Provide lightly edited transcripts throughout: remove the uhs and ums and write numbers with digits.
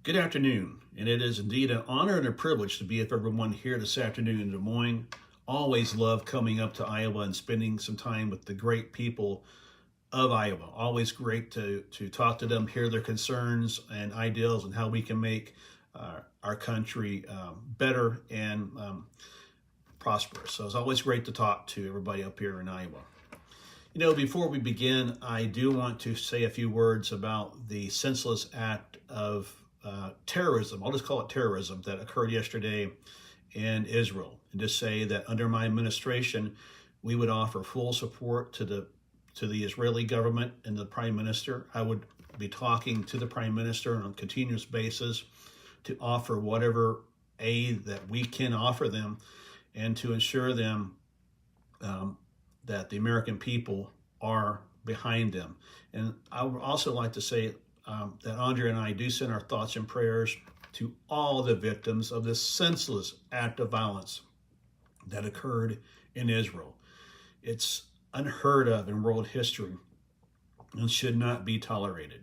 Good afternoon, and it is indeed an honor and a privilege to be with everyone here this afternoon in Des Moines. Always love coming up to Iowa and spending some time with the great people of Iowa. Always great to talk to them, hear their concerns and ideals, and how we can make our country better and prosperous. So it's always great to talk to everybody up here in Iowa. Before we begin, I do want to say a few words about the senseless act of terrorism. I'll just call it terrorism that occurred yesterday in Israel, and just say that under my administration, we would offer full support to the Israeli government and the Prime Minister. I would be talking to the Prime Minister on a continuous basis to offer whatever aid that we can offer them, and to ensure them that the American people are behind them. And I would also like to say that Andrea and I do send our thoughts and prayers to all the victims of this senseless act of violence that occurred in Israel. It's unheard of in world history and should not be tolerated.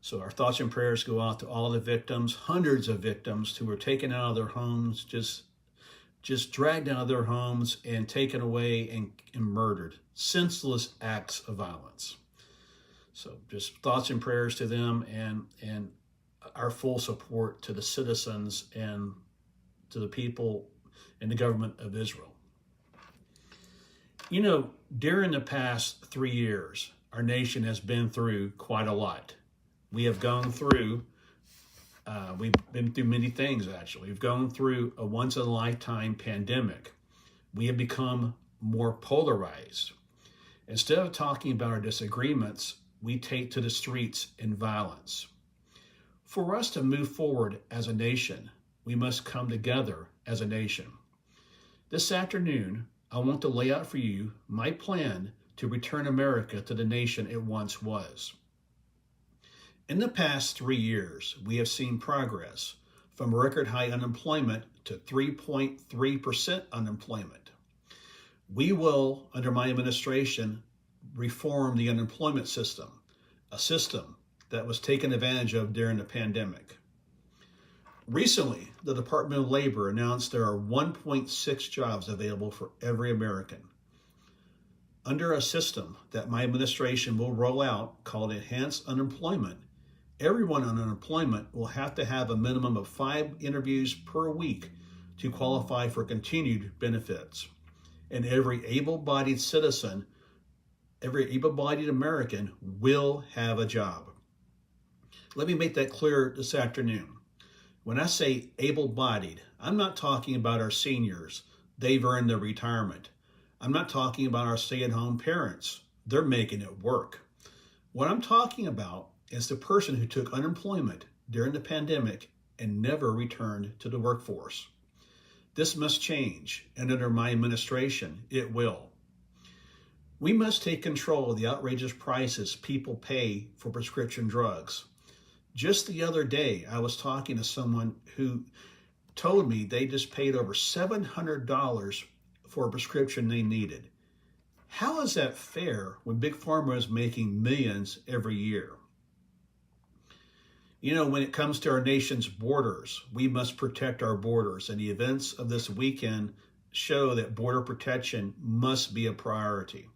So our thoughts and prayers go out to all the victims, hundreds of victims who were taken out of their homes, just dragged out of their homes and taken away and murdered. Senseless acts of violence. So just thoughts and prayers to them, and our full support to the citizens and to the people and the government of Israel. During the past 3 years, our nation has been through quite a lot. We've been through many things, actually. We've gone through a once-in-a-lifetime pandemic. We have become more polarized. Instead of talking about our disagreements, we take to the streets in violence. For us to move forward as a nation, we must come together as a nation. This afternoon, I want to lay out for you my plan to return America to the nation it once was. In the past 3 years, we have seen progress from record high unemployment to 3.3% unemployment. We will, under my administration, reform the unemployment system, a system that was taken advantage of during the pandemic. Recently, the Department of Labor announced there are 1.6 jobs available for every American. Under a system that my administration will roll out called Enhanced Unemployment, everyone on unemployment will have to have a minimum of 5 interviews per week to qualify for continued benefits. And every able-bodied citizen, every able-bodied American will have a job. Let me make that clear this afternoon. When I say able-bodied, I'm not talking about our seniors. They've earned their retirement. I'm not talking about our stay-at-home parents. They're making it work. What I'm talking about is the person who took unemployment during the pandemic and never returned to the workforce. This must change, and under my administration, it will. We must take control of the outrageous prices people pay for prescription drugs. Just the other day, I was talking to someone who told me they just paid over $700 for a prescription they needed. How is that fair when Big Pharma is making millions every year? When it comes to our nation's borders, we must protect our borders, and the events of this weekend show that border protection must be a priority.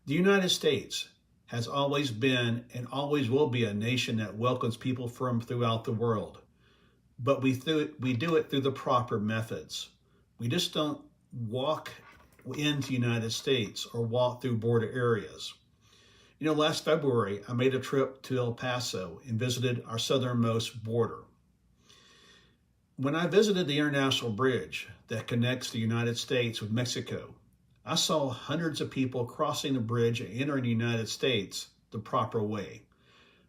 The United States has always been and always will be a nation that welcomes people from throughout the world, but we do it through the proper methods. We just don't walk into the United States or walk through border areas. Last February, I made a trip to El Paso and visited our southernmost border. When I visited the international bridge that connects the United States with Mexico, I saw hundreds of people crossing the bridge and entering the United States the proper way,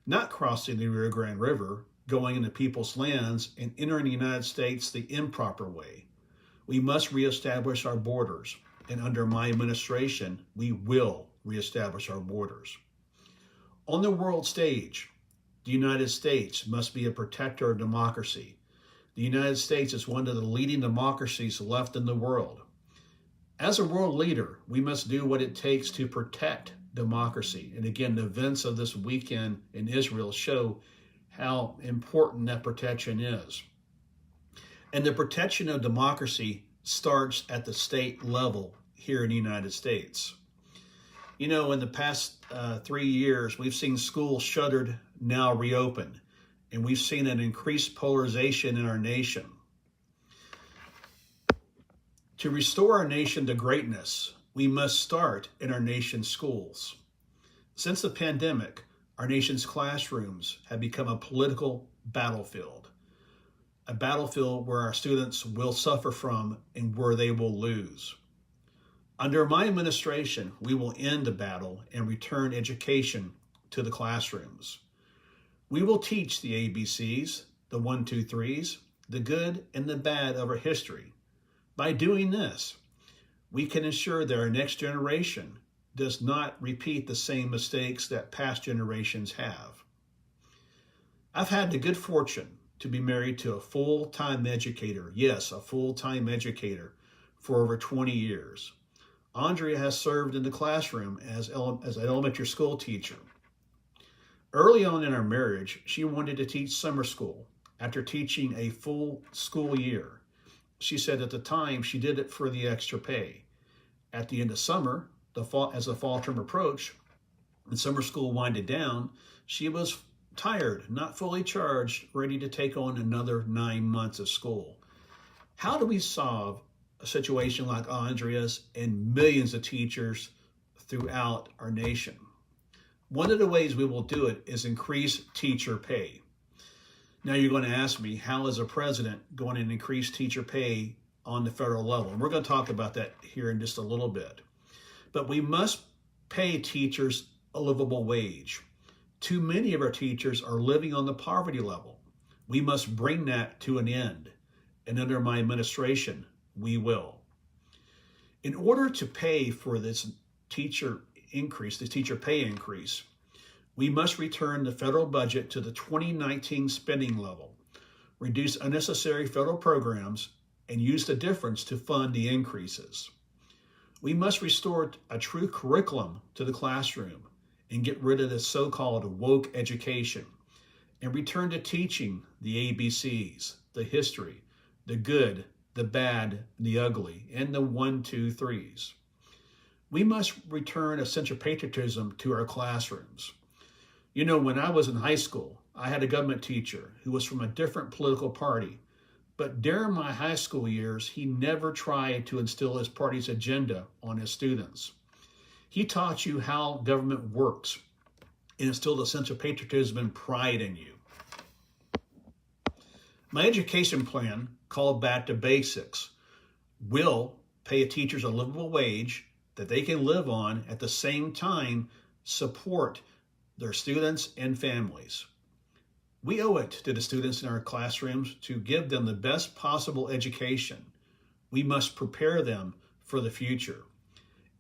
not crossing the Rio Grande River, going into people's lands, and entering the United States the improper way. We must reestablish our borders, and under my administration, we will reestablish our borders. On the world stage, the United States must be a protector of democracy. The United States is one of the leading democracies left in the world. As a world leader, we must do what it takes to protect democracy. And again, the events of this weekend in Israel show how important that protection is. And the protection of democracy starts at the state level here in the United States. You know, in the past 3 years, we've seen schools shuttered, now reopened, and we've seen an increased polarization in our nation. To restore our nation to greatness, we must start in our nation's schools. Since the pandemic, our nation's classrooms have become a political battlefield, a battlefield where our students will suffer from and where they will lose. Under my administration, we will end the battle and return education to the classrooms. We will teach the ABCs, the 1, 2, 3s, the good and the bad of our history. By doing this, we can ensure that our next generation does not repeat the same mistakes that past generations have. I've had the good fortune to be married to a full-time educator, yes, a full-time educator, for over 20 years. Andrea has served in the classroom as an elementary school teacher. Early on in our marriage, she wanted to teach summer school after teaching a full school year. She said at the time she did it for the extra pay. At the end of summer, as the fall term approached and summer school winded down, she was tired, not fully charged, ready to take on another 9 months of school. How do we solve a situation like Andrea's and millions of teachers throughout our nation? One of the ways we will do it is increase teacher pay. Now you're going to ask me, how is a president going to increase teacher pay on the federal level? And we're going to talk about that here in just a little bit. But we must pay teachers a livable wage. Too many of our teachers are living on the poverty level. We must bring that to an end. And under my administration, we will. In order to pay for this teacher increase, the teacher pay increase, we must return the federal budget to the 2019 spending level, reduce unnecessary federal programs, and use the difference to fund the increases. We must restore a true curriculum to the classroom and get rid of this so-called woke education and return to teaching the ABCs, the history, the good, the bad, the ugly, and the 1, 2, 3s. We must return a sense of patriotism to our classrooms. You know, when I was in high school, I had a government teacher who was from a different political party. But during my high school years, he never tried to instill his party's agenda on his students. He taught you how government works and instilled a sense of patriotism and pride in you. My education plan, called Back to Basics, will pay teachers a livable wage that they can live on, at the same time support their students and families. We owe it to the students in our classrooms to give them the best possible education. We must prepare them for the future.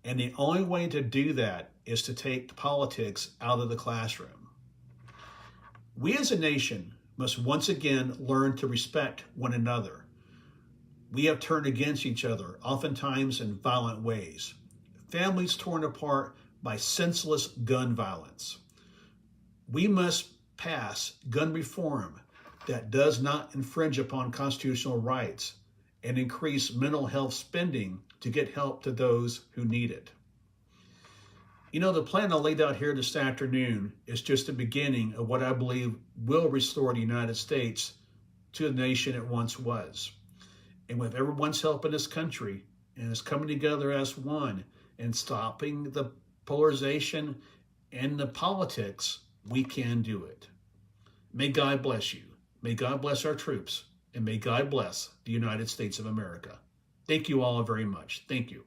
And the only way to do that is to take politics out of the classroom. We as a nation must once again learn to respect one another. We have turned against each other, oftentimes in violent ways. Families torn apart by senseless gun violence. We must pass gun reform that does not infringe upon constitutional rights and increase mental health spending to get help to those who need it. You know, the plan I laid out here this afternoon is just the beginning of what I believe will restore the United States to the nation it once was. And with everyone's help in this country and us coming together as one and stopping the polarization and the politics, we can do it. May God bless you. May God bless our troops. And may God bless the United States of America. Thank you all very much. Thank you.